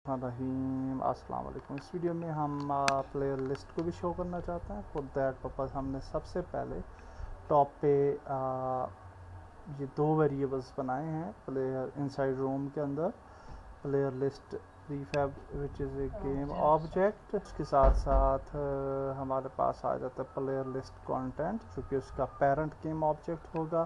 रहीम अस्सलाम वालेकुम। इस वीडियो में हम प्लेयर लिस्ट को भी शो करना चाहते हैं। फॉर दैट पर्पज़ हमने सबसे पहले टॉप पे ये दो वेरिएबल्स बनाए हैं प्लेयर इनसाइड रूम के अंदर। Player list prefab which is a game object. इसके साथ साथ हमारे पास आ जाता है प्लेयर लिस्ट कंटेंट जो कि उसका पेरेंट गेम ऑब्जेक्ट होगा।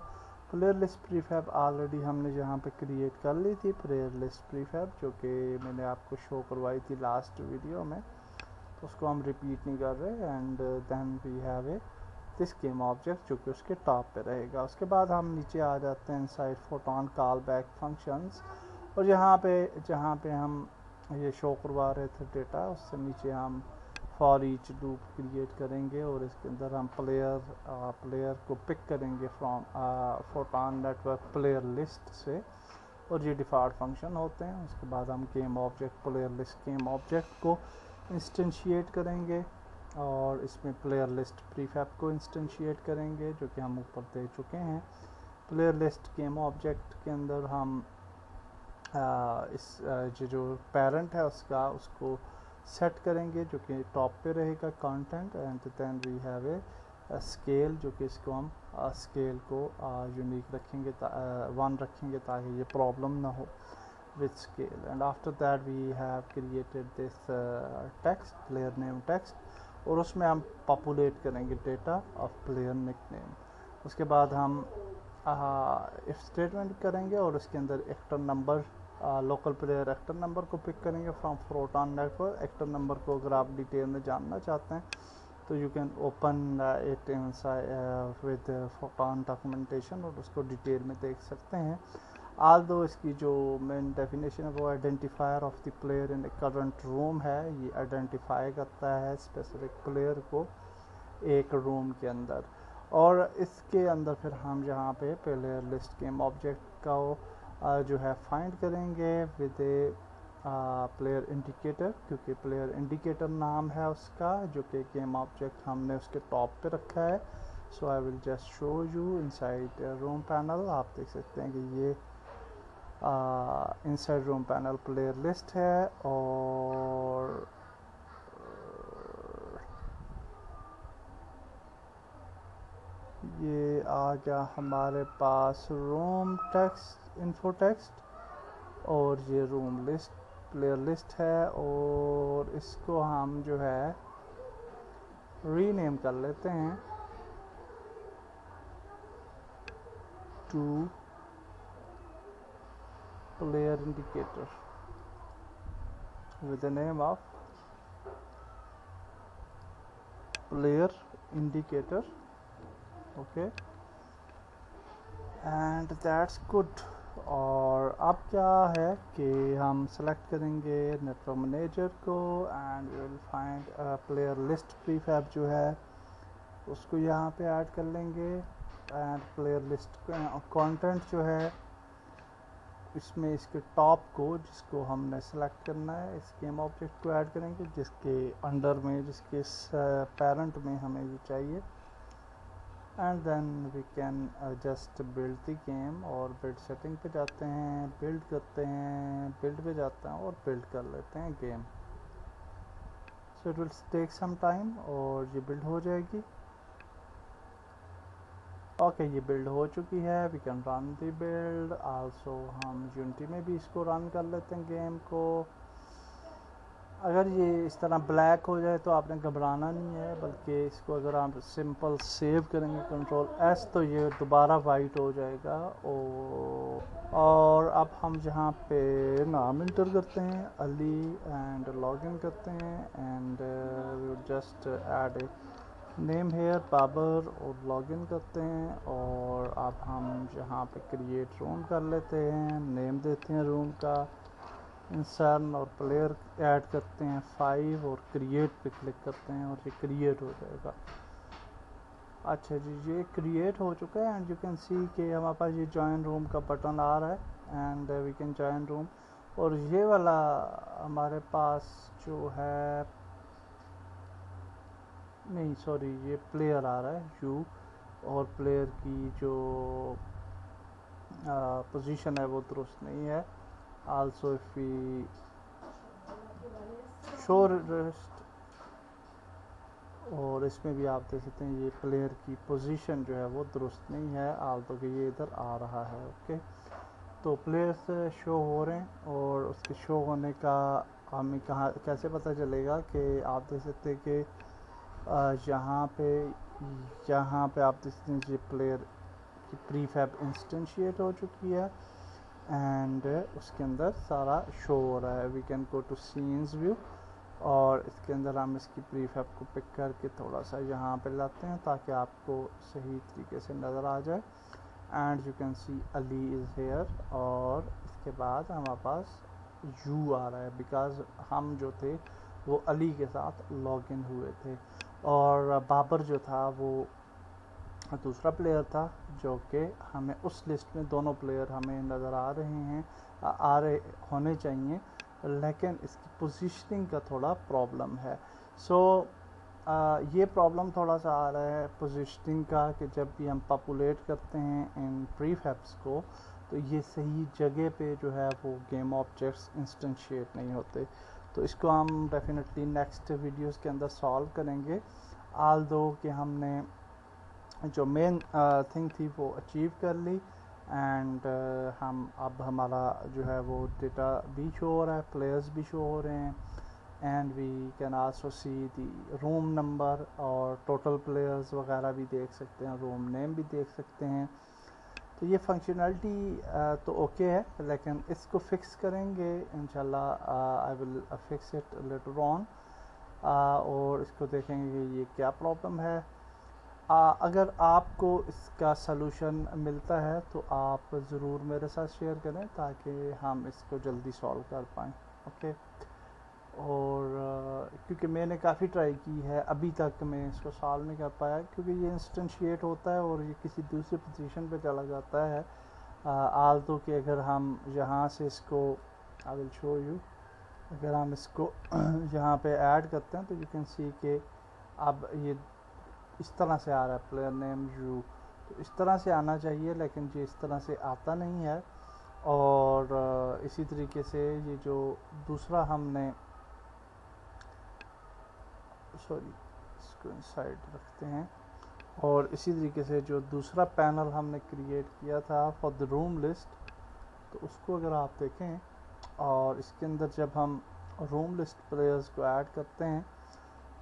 प्लेयर लिस्ट प्रीफैब ऑलरेडी हमने जहाँ पे क्रिएट कर ली थी प्लेयर लिस्ट प्रीफैब, जो कि मैंने आपको शो करवाई थी लास्ट वीडियो में, तो उसको हम रिपीट नहीं कर रहे। And then we have a this game object जो कि उसके टॉप पे रहेगा। उसके बाद हम नीचे आ जाते हैं inside photon call back functions, और जहाँ पे हम ये शो करवा रहे थे डेटा, उससे नीचे हम फॉर ईच लूप क्रिएट करेंगे और इसके अंदर हम प्लेयर को पिक करेंगे from photon network player list से, और ये डिफ़ॉल्ट फंक्शन होते हैं। उसके बाद हम game object player list game object को इंस्टेंशिएट करेंगे और इसमें प्लेयर लिस्ट प्रीफैब को इंस्टेंशिएट करेंगे जो कि हम ऊपर दे चुके हैं। प्लेयर लिस्ट गेम ऑब्जेक्ट के अंदर हम जो पेरेंट है उसको सेट करेंगे जो कि टॉप पे रहेगा content. And then we have a scale जो कि इसको हम स्केल को यूनिक रखेंगे, 1 रखेंगे ताकि ये प्रॉब्लम ना हो with scale. And after that we have created this text player name text, और उसमें हम पॉपुलेट करेंगे डेटा ऑफ प्लेयर निकनेम। उसके बाद हम इफ स्टेटमेंट करेंगे और उसके अंदर actor number local player actor number को पिक करेंगे from photon network. Actor number को अगर आप डिटेल में जानना चाहते हैं तो you can open it with photon documentation और उसको डिटेल में देख सकते हैं। आल्दो इसकी जो मेन डेफिनेशन है वो identifier of the player in current room है। ये आइडेंटिफाई करता है स्पेसिफिक प्लेयर को एक रूम के अंदर। और इसके अंदर फिर हम जहाँ पे प्लेयर लिस्ट गेम ऑब्जेक्ट का जो है फाइंड करेंगे विद ए प्लेयर इंडिकेटर, क्योंकि प्लेयर इंडिकेटर नाम है उसका जो कि गेम ऑब्जेक्ट हमने उसके टॉप पे रखा है। So I will just show you inside room panel. आप देख सकते हैं कि ये inside room panel player list है, और ये आ गया हमारे पास रूम टेक्स्ट इन्फो टेक्स्ट, और ये रूम लिस्ट प्लेयर लिस्ट है। और इसको हम जो है रीनेम कर लेते हैं to player indicator with the name of player indicator. Okay, and that's good. और अब क्या है कि हम सेलेक्ट करेंगे नेटवर्क मैनेजर को and we will find player list prefab जो है उसको यहाँ पे ऐड कर लेंगे। एंड प्लेयर लिस्ट कंटेंट जो है इसमें इसके टॉप को जिसको हमने सेलेक्ट करना है इस गेम ऑब्जेक्ट को ऐड करेंगे, जिसके अंडर में जिसके पेरेंट में हमें ये चाहिए। And then we can just build the game, और बिल्ड सेटिंग पे जाते हैं, बिल्ड करते हैं, बिल्ड पे जाते हैं और बिल्ड कर लेते हैं game. So it will take some time और ये बिल्ड हो जाएगी। ओके, ये बिल्ड हो चुकी है। We can run the build also. हम यूनिटी में भी इसको रन कर लेते हैं गेम को। अगर ये इस तरह ब्लैक हो जाए तो आपने घबराना नहीं है, बल्कि इसको अगर आप सिंपल सेव करेंगे कंट्रोल एस तो ये दोबारा वाइट हो जाएगा। और अब हम जहाँ पे नाम इंटर करते हैं अली एंड लॉगिन करते हैं, and we just add a name here Babar और लॉगिन करते हैं। और अब हम जहाँ पे क्रिएट रूम कर लेते हैं, नेम देते हैं रूम का इंसान, और प्लेयर ऐड करते हैं 5 और क्रिएट पे क्लिक करते हैं और ये क्रिएट हो जाएगा। अच्छा जी, ये क्रिएट हो चुका है एंड यू कैन सी कि हमारे पास ये जॉइन रूम का बटन आ रहा है and we can join room. और ये वाला हमारे पास जो है, नहीं सॉरी, ये प्लेयर आ रहा है यू, और प्लेयर की जो पोजीशन है वो दुरुस्त नहीं है। Also if we show list, और इसमें भी आप देख सकते हैं ये प्लेयर की पोजीशन जो है वो दुरुस्त नहीं है, आल्तो कि ये इधर आ रहा है। ओके, तो प्लेयर्स शो हो रहे हैं, और उसके शो होने का हमें कहाँ कैसे पता चलेगा कि आप देख सकते हैं कि यहाँ पे आप देख सकते हैं ये प्लेयर की प्रीफैब इंस्टेंशिएट हो चुकी है, एंड उसके अंदर सारा शो हो रहा है। We can go to scenes view, और इसके अंदर हम इसकी प्रीफैब को पिक करके थोड़ा सा यहाँ पे लाते हैं ताकि आपको सही तरीके से नज़र आ जाए। And you can see Ali is here, और इसके बाद हमारे पास यू आ रहा है बिकॉज हम जो थे वो अली के साथ लॉग इन हुए थे, और बाबर जो था वो दूसरा प्लेयर था जो कि हमें उस लिस्ट में दोनों प्लेयर हमें नज़र आ रहे हैं, आ रहे होने चाहिए, लेकिन इसकी पोजीशनिंग का थोड़ा प्रॉब्लम है। सो ये प्रॉब्लम थोड़ा सा आ रहा है पोजीशनिंग का कि जब भी हम पॉपुलेट करते हैं इन प्रीफैब्स को तो ये सही जगह पे जो है वो गेम ऑब्जेक्ट्स इंस्टेंशिएट नहीं होते। तो इसको हम डेफिनेटली नेक्स्ट वीडियोस के अंदर सॉल्व करेंगे। आल दो कि हमने जो मेन थिंग थी वो अचीव कर ली, एंड हम अब हमारा जो है वो डेटा भी शो हो रहा है, प्लेयर्स भी शो हो रहे हैं, and we can also see the room number और टोटल प्लेयर्स वगैरह भी देख सकते हैं, रूम नेम भी देख सकते हैं। तो ये फंक्शनैलिटी तो ओके है, लेकिन इसको फिक्स करेंगे इंशाल्लाह। I will fix it later on, और इसको देखेंगे कि ये क्या प्रॉब्लम है। अगर आपको इसका सलूशन मिलता है तो आप ज़रूर मेरे साथ शेयर करें ताकि हम इसको जल्दी सॉल्व कर पाएँ। ओके, और क्योंकि मैंने काफ़ी ट्राई की है, अभी तक मैं इसको सॉल्व नहीं कर पाया क्योंकि ये इंस्टेंशिएट होता है और ये किसी दूसरी पोजीशन पे चला जाता है। आल तो कि अगर हम यहाँ से इसको आई विल शो यू, अगर हम इसको यहाँ पे ऐड करते हैं तो यू कैन सी कि अब ये इस तरह से आ रहा है प्लेयर नेम यू, तो इस तरह से आना चाहिए लेकिन ये इस तरह से आता नहीं है। और इसी तरीके से ये जो दूसरा हमने इसको इनसाइड रखते हैं, और इसी तरीके से जो दूसरा पैनल हमने क्रिएट किया था फॉर द रूम लिस्ट, तो उसको अगर आप देखें और इसके अंदर जब हम रूम लिस्ट प्लेयर्स को ऐड करते हैं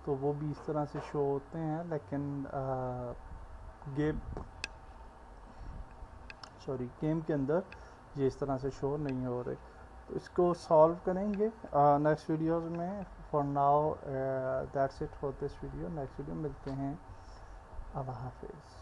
तो वो भी इस तरह से शो होते हैं, लेकिन गेम के अंदर ये इस तरह से शो नहीं हो रहे। तो इसको सॉल्व करेंगे नेक्स्ट वीडियोस में। For now that's it for this video. Next video मिलते हैं। अल्लाह हाफिज़।